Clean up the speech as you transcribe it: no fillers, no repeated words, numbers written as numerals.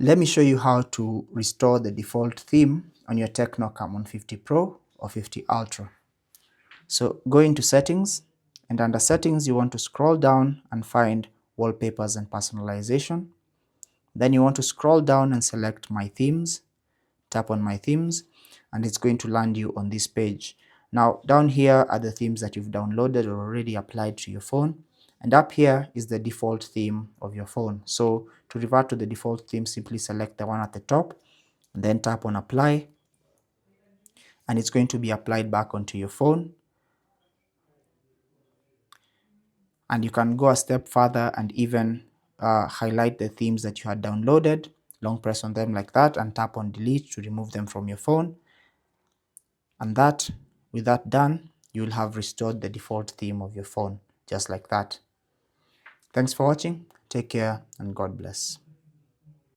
Let me show you how to restore the default theme on your Tecno Camon 50 Pro or 50 Ultra. So go into settings, and under settings you want to scroll down and find wallpapers and personalization. Then you want to scroll down and select my themes, tap on my themes, and it's going to land you on this page. Now down here are the themes that you've downloaded or already applied to your phone, and up here is the default theme of your phone. So to revert to the default theme, simply select the one at the top and then tap on apply, and it's going to be applied back onto your phone. And you can go a step further and even highlight the themes that you had downloaded, long press on them like that, and tap on delete to remove them from your phone. And with that done, you'll have restored the default theme of your phone, just like that. Thanks for watching, take care, and God bless.